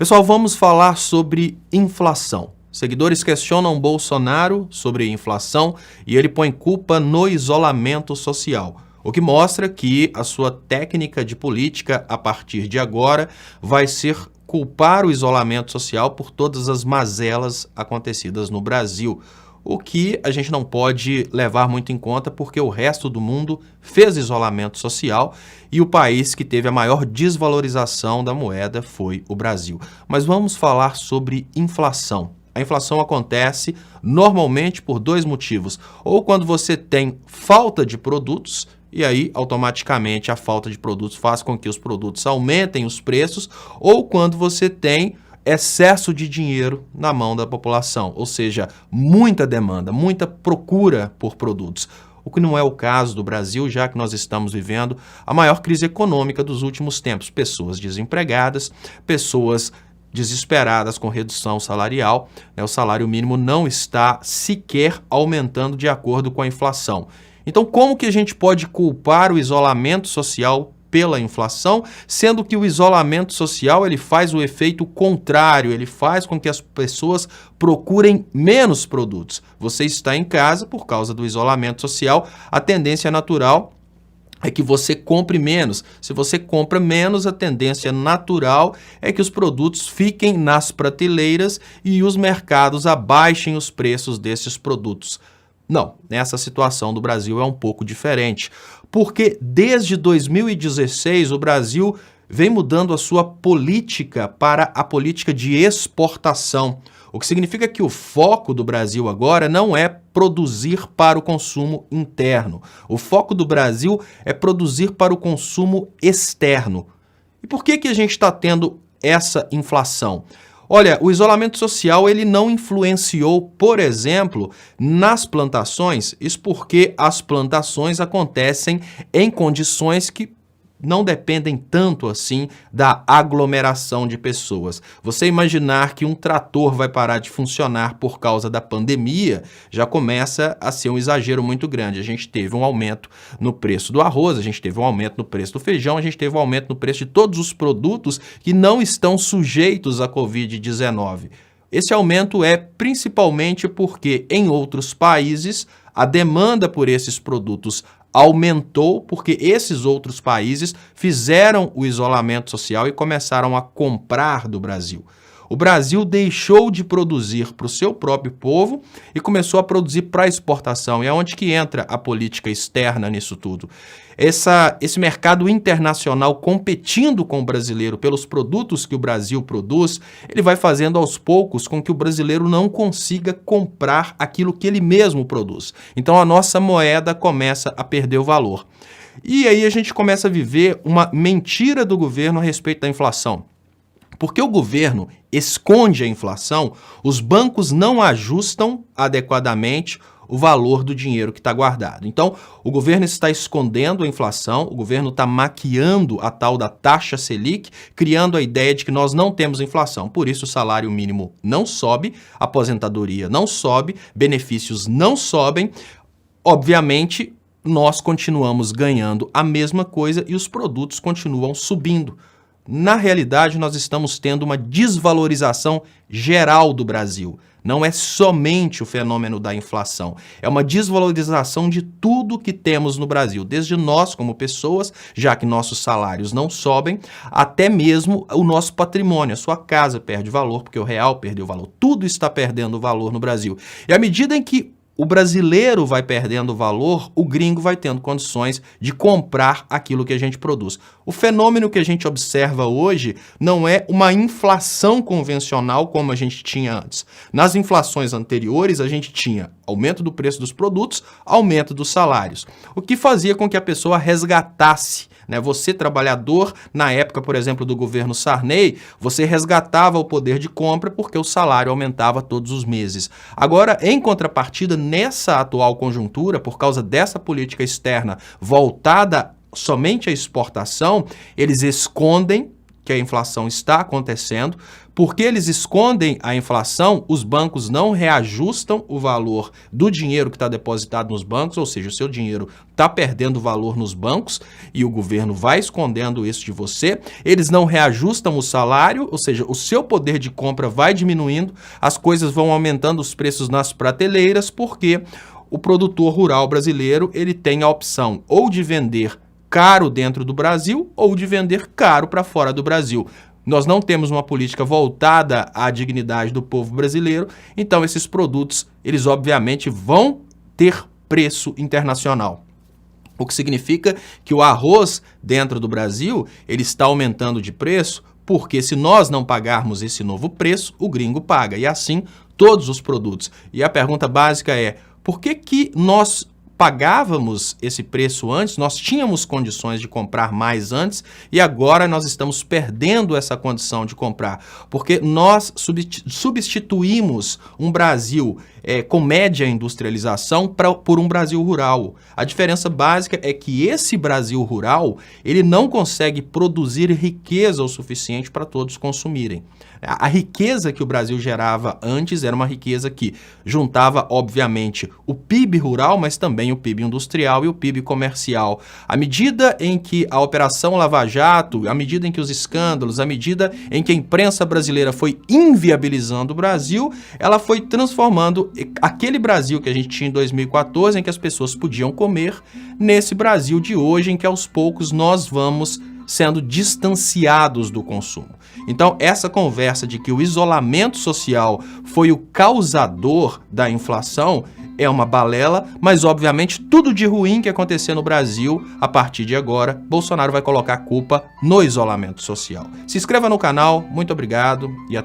Pessoal, vamos falar sobre inflação. Seguidores questionam Bolsonaro sobre inflação e ele põe culpa no isolamento social, o que mostra que a sua técnica de política a partir de agora vai ser culpar o isolamento social por todas as mazelas acontecidas no Brasil, o que a gente não pode levar muito em conta porque o resto do mundo fez isolamento social e o país que teve a maior desvalorização da moeda foi o Brasil. Mas vamos falar sobre inflação. A inflação acontece normalmente por dois motivos. Ou quando você tem falta de produtos, e aí automaticamente a falta de produtos faz com que os produtos aumentem os preços, ou quando você tem excesso de dinheiro na mão da população, ou seja, muita demanda, muita procura por produtos. O que não é o caso do Brasil, já que nós estamos vivendo a maior crise econômica dos últimos tempos. Pessoas desempregadas, pessoas desesperadas com redução salarial, o salário mínimo não está sequer aumentando de acordo com a inflação. Então, como que a gente pode culpar o isolamento social pela inflação, sendo que o isolamento social ele faz o efeito contrário, ele faz com que as pessoas procurem menos produtos. Você está em casa por causa do isolamento social, a tendência natural é que você compre menos. Se você compra menos, a tendência natural é que os produtos fiquem nas prateleiras e os mercados abaixem os preços desses produtos. Não, nessa situação do Brasil é um pouco diferente, porque desde 2016 o Brasil vem mudando a sua política para a política de exportação, o que significa que o foco do Brasil agora não é produzir para o consumo interno. O foco do Brasil é produzir para o consumo externo. E por que a gente está tendo essa inflação? Olha, o isolamento social ele não influenciou, por exemplo, nas plantações, isso porque as plantações acontecem em condições que não dependem tanto assim da aglomeração de pessoas. Você imaginar que um trator vai parar de funcionar por causa da pandemia, já começa a ser um exagero muito grande. A gente teve um aumento no preço do arroz, a gente teve um aumento no preço do feijão, a gente teve um aumento no preço de todos os produtos que não estão sujeitos à Covid-19. Esse aumento é principalmente porque em outros países a demanda por esses produtos aumentou porque esses outros países fizeram o isolamento social e começaram a comprar do Brasil. O Brasil deixou de produzir para o seu próprio povo e começou a produzir para exportação. E é onde que entra a política externa nisso tudo. Esse mercado internacional competindo com o brasileiro pelos produtos que o Brasil produz, ele vai fazendo aos poucos com que o brasileiro não consiga comprar aquilo que ele mesmo produz. Então a nossa moeda começa a perder o valor. E aí a gente começa a viver uma mentira do governo a respeito da inflação. Porque o governo esconde a inflação, os bancos não ajustam adequadamente o valor do dinheiro que está guardado. Então, o governo está escondendo a inflação, o governo está maquiando a tal da taxa Selic, criando a ideia de que nós não temos inflação. Por isso, o salário mínimo não sobe, a aposentadoria não sobe, benefícios não sobem. Obviamente, nós continuamos ganhando a mesma coisa e os produtos continuam subindo. Na realidade, nós estamos tendo uma desvalorização geral do Brasil. Não é somente o fenômeno da inflação, é uma desvalorização de tudo que temos no Brasil, desde nós como pessoas, já que nossos salários não sobem, até mesmo o nosso patrimônio. A sua casa perde valor, porque o real perdeu valor, tudo está perdendo valor no Brasil. E à medida em que o brasileiro vai perdendo valor, o gringo vai tendo condições de comprar aquilo que a gente produz. O fenômeno que a gente observa hoje não é uma inflação convencional como a gente tinha antes. Nas inflações anteriores, a gente tinha aumento do preço dos produtos, aumento dos salários, o que fazia com que a pessoa resgatasse. Você, trabalhador, na época, por exemplo, do governo Sarney, você resgatava o poder de compra porque o salário aumentava todos os meses. Agora, em contrapartida, nessa atual conjuntura, por causa dessa política externa voltada somente à exportação, eles escondem que a inflação está acontecendo. Porque eles escondem a inflação, os bancos não reajustam o valor do dinheiro que está depositado nos bancos, ou seja, o seu dinheiro está perdendo valor nos bancos e o governo vai escondendo isso de você. Eles não reajustam o salário, ou seja, o seu poder de compra vai diminuindo, as coisas vão aumentando os preços nas prateleiras, porque o produtor rural brasileiro ele tem a opção ou de vender caro dentro do Brasil ou de vender caro para fora do Brasil. Nós não temos uma política voltada à dignidade do povo brasileiro, então esses produtos, eles obviamente vão ter preço internacional. O que significa que o arroz dentro do Brasil, ele está aumentando de preço, porque se nós não pagarmos esse novo preço, o gringo paga, e assim todos os produtos. E a pergunta básica é, por que nós pagávamos esse preço antes, nós tínhamos condições de comprar mais antes e agora nós estamos perdendo essa condição de comprar, porque nós substituímos um Brasil com média industrialização por um Brasil rural. A diferença básica é que esse Brasil rural, ele não consegue produzir riqueza o suficiente para todos consumirem. A riqueza que o Brasil gerava antes era uma riqueza que juntava, obviamente, o PIB rural, mas também o PIB industrial e o PIB comercial. À medida em que a Operação Lava Jato, à medida em que os escândalos, à medida em que a imprensa brasileira foi inviabilizando o Brasil, ela foi transformando aquele Brasil que a gente tinha em 2014, em que as pessoas podiam comer, nesse Brasil de hoje, em que aos poucos nós vamos sendo distanciados do consumo. Então, essa conversa de que o isolamento social foi o causador da inflação é uma balela, mas obviamente tudo de ruim que acontecer no Brasil, a partir de agora, Bolsonaro vai colocar a culpa no isolamento social. Se inscreva no canal, muito obrigado e até